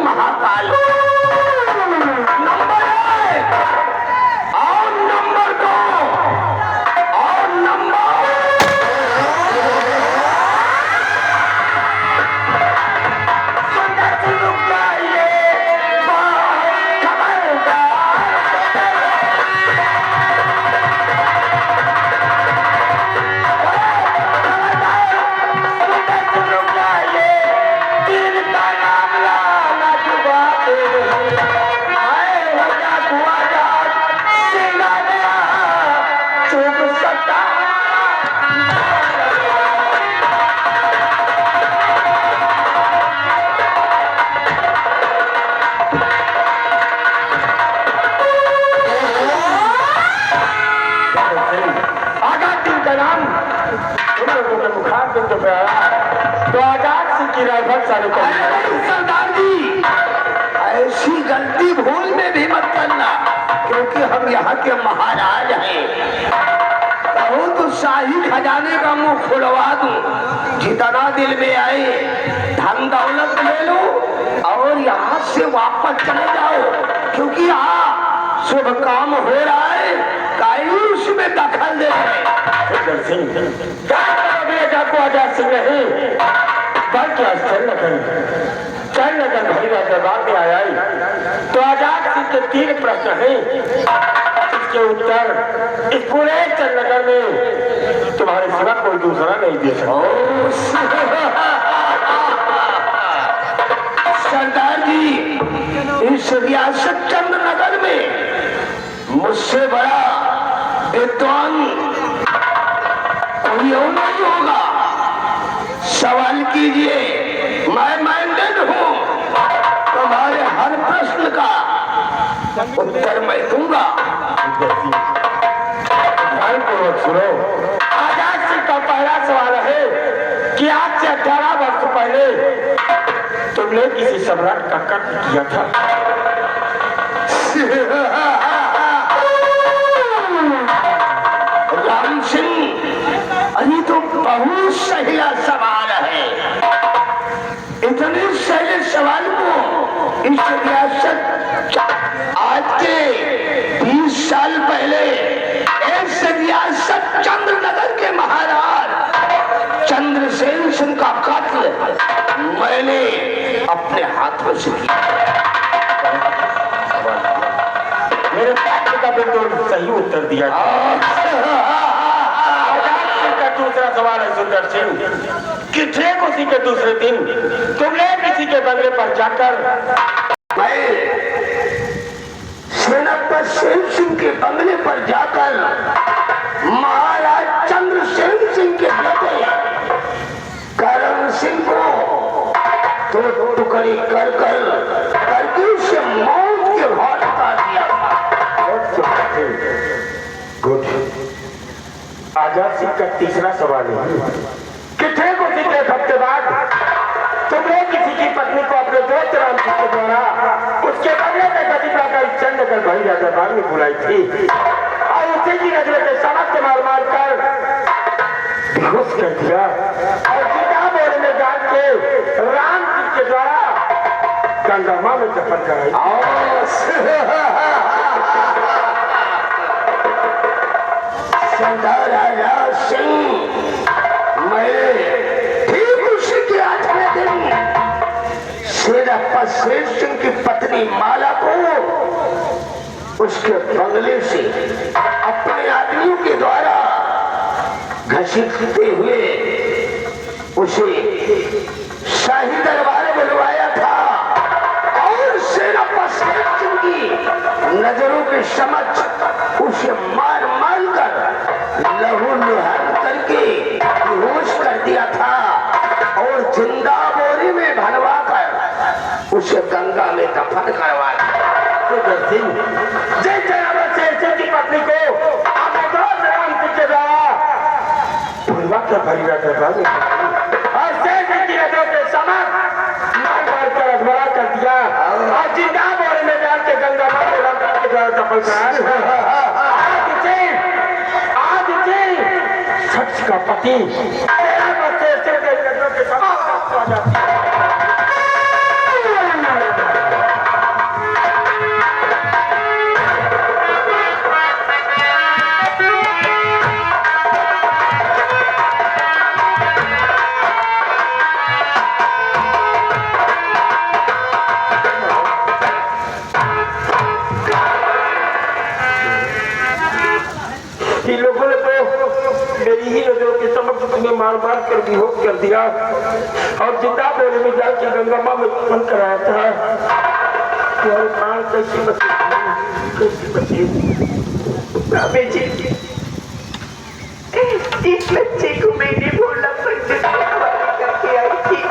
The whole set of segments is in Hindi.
महाकाल। नंबर 1 और नंबर 2 और नंबर तो आजाद सिंह की राइफल चालू कर। सरदार जी, ऐसी गलती भूल में भी मत करना, क्योंकि हम यहाँ के महाराज हैं। कहो तो शाही खजाने का मुंह खुलवा दूं, जितना दिल में आए धन दौलत ले लो और यहाँ से वापस चले जाओ, क्योंकि यहाँ शुभ काम हो रहा है, कायूस में दखल दे रहे। को आजाद सिंह नहीं बल्कि चंद्रनगर भैया दरबार में आया तो आजाद सिंह के 3 प्रश्न हैं, इसके उत्तर इस पूरे चंद्रनगर में तुम्हारे सिवा कोई दूसरा नहीं दे सकता। सरदार जी, इस रियासत चंद्रनगर में मुझसे बड़ा विद्वान कोई और नहीं होगा। सवाल कीजिए, मैं माइंडेड हूँ, तुम्हारे हर प्रश्न का उत्तर मैं दूंगा। ध्यानपूर्वक सुनो। आजाद सिंह का पहला सवाल है कि आज से 18 वर्ष पहले तुमने किसी सम्राट का कत्ल किया था। राम सिंह, अभी तो बहुत सहीला सवाल है। इतने सही सवाल को इस रियासत आज के 20 साल पहले इस रियासत चंद्रनगर के महाराज चंद्रसेन सिंह का कत्ल मैंने अपने हाथों से किया। मेरे प्रश्न का बिल्कुल सही उत्तर दिया। दूसरा सवाल है सुंदर सिंह कि ठीक उसी के दूसरे दिन तुमने किसी के बंगले पर जाकर मैं सेनापति सेन सिंह के बंगले पर जाकर महाराज चंद्रसेन सिंह के बेटे करण सिंह को तो टुकड़ी कर करके उसे मौत के घाट उतार दिया था। गुड। आजाद सिंह का तीसरा सवाल है कि ठीक उसी के 1 हफ्ते बाद तुमने किसी की पत्नी को अपने दोस्त राम सिंह के द्वारा उसके बंगले में गति पाकर चंद्रनगर भैया दरबार में बुलाई थी और उसी की नजर के समक्ष मार मार कर बेहोश कर दिया और सीधा बोरे में डाल के राम सिंह के द्वारा गंगा मां में दफन कराई। सरदार आजाद सिंह, मैं ठीक उसी के 8वें दिन सेनापति सेन सिंह की पत्नी माला को उसके बंगले से अपने आदमियों के द्वारा घसीटते हुए उसे शाही दरबार बुलवाया था और सेनापति सेन सिंह की नजरों के समक्ष उसे मार मार कर लहू लुहान करके बेहोश कर दिया था और जिंदा बोरी में भरवा कर उसे गंगा में दफन करवा दिया। जय की पत्नी को अपने दोस्त राम सिंह के द्वारा भैया दरबार में और सेठ की नजरों के समक्ष मार मार कर अधमरा कर दिया और जिंदा बोरे में डाल के गंगा मां के राम के द्वारा दफन कराया। सच का पति के पर विहोश कर दिया और जिंदा बोले में जाके गंगा में दफन कराया था। तुम्हारे प्राण कैसे बचे? इस बच्चे को मैंने बोला करके आई थी,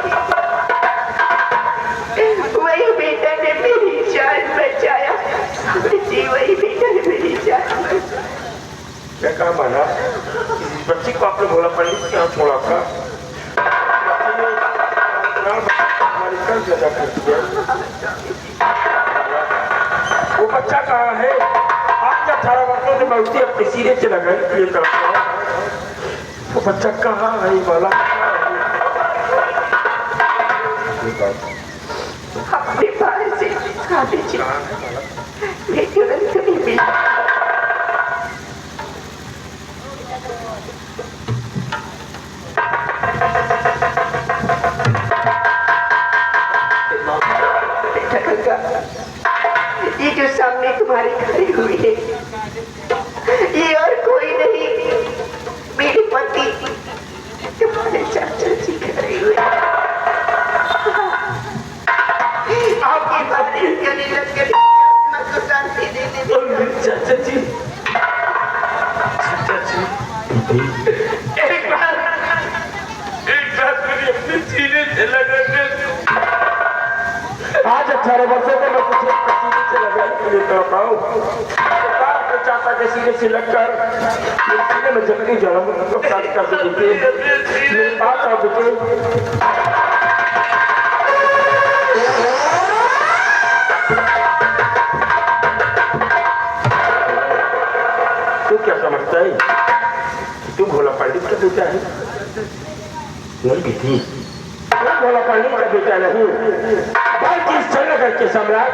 वही बेटा ने मेरी जान बचाया। जी वही बेटा ने मेरी जान बचाया। क्या कहा माना? बच्ची को आपने बोला पंडित क्या छोड़ा था? हमारी कर्ज अदा कर दिया। वो बच्चा कहाँ है? आपने 18 वर्षों से मैं उसी अपने सिरे से लगाई ये करता हूँ। वो बच्चा कहाँ है वाला? अपने पास से खाते मैं तुरंत नहीं मिला। ये जो सामने तुम्हारी खड़ी हुई है, ये और कोई नहीं, मेरे पति तुम्हारे चाचा जी खड़े हुए। आपकी बातें गली लग गई, मैं तो शांति देने चाचा जी एक बार मेरी अपने सीने से लगा दे। आज 18 वर्षों को मैं कुछ सीने से लगाने के लिए कर पाऊँ। अपने चाचा के सीने से लगकर मेरे सीने में जल्दी जन्म प्राप्त कर देते मेरे पास आओ बेटे। तू क्या समझता है तू भोला पंडित का बेटा है? नहीं बेटी, तू भोला पंडित का बेटा नहीं, बल्कि श्रीनगर के सम्राट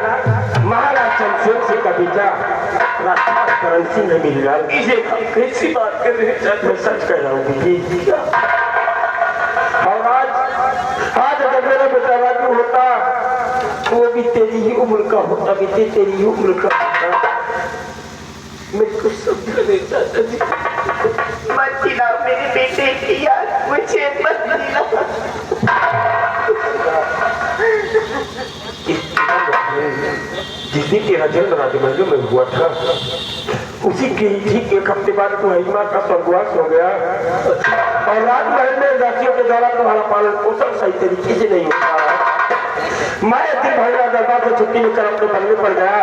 महाराज चंद्रसेन सिंह का बेटा राजकुमार करण सिंह है। मेरी लाल इसे कैसी बात कर रहे हैं? मैं सच कह रहा हूँ बेटी। और आज अगर मेरा बेटा राजू होता वो भी तेरी ही उम्र का होता, बेटे तेरी ही उम्र का होता। मैं कुछ समझा नहीं चाहता जी। मत दिलाओ मेरे बेटे की याद, मुझे मत दिलाओ। जिस दिन तेरा जन्म राजमहल में हुआ था उसी के ठीक एक हफ्ते बाद तुम्हारी माँ का स्वर्गवास हो गया और राजमहल में राशियों के द्वारा तुम्हारा पालन पोषण सही तरीके से नहीं होता। मैं एक दिन भैया दरबार से छुट्टी लेकर अपने बंगले पर गया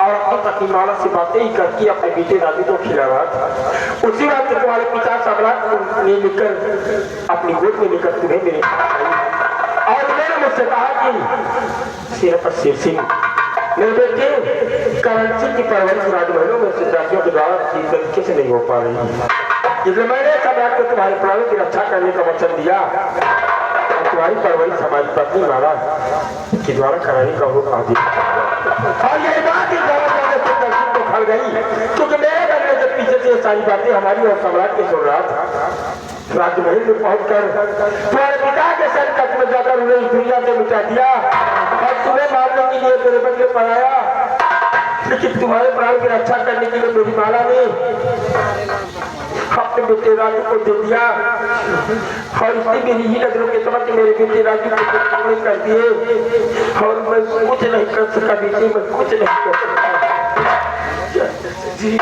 और अपनी पत्नी माला से बातें ही करके अपने बेटे राजू को खिला रहा था। उसी बात तुम्हारे पिता सम्राट ने लेकर अपनी गोद में लेकर तुम्हें मेरे और उन्होंने मुझसे कहा कि सिर पर शेर सिंह मेरे बेटे करण सिंह की परवरिश राजमहलों में सिद्धार्थियों के द्वारा ठीक तरीके से नहीं हो पा रही। इसलिए मैंने सम्राट को तुम्हारे प्राणों की रक्षा करने का वचन दिया और तुम्हारी परवरिश हमारी पत्नी माला के द्वारा कराने का वो आदेश। और यही बात इस दर्शन को खल गई क्योंकि मेरे घर में जब पीछे से सारी बातें हमारी और सम्राट की सुन रहा था। राजमहल में पहुंचकर तुम्हारे पिता के सर कट में जाकर उन्हें इस दुनिया से मिटा दिया और तुम्हें मारने के लिए मेरे बदले पर आया। लेकिन तुम्हारे प्राण की रक्षा करने के लिए मेरी माला ने अपने बेटे राजू को दे दिया और इसने मेरी ही नजरों के समझ मेरे बेटे राजू को पूरे कर दिए और मैं कुछ नहीं कर सका बेटे, मैं कुछ नहीं कर सका जी।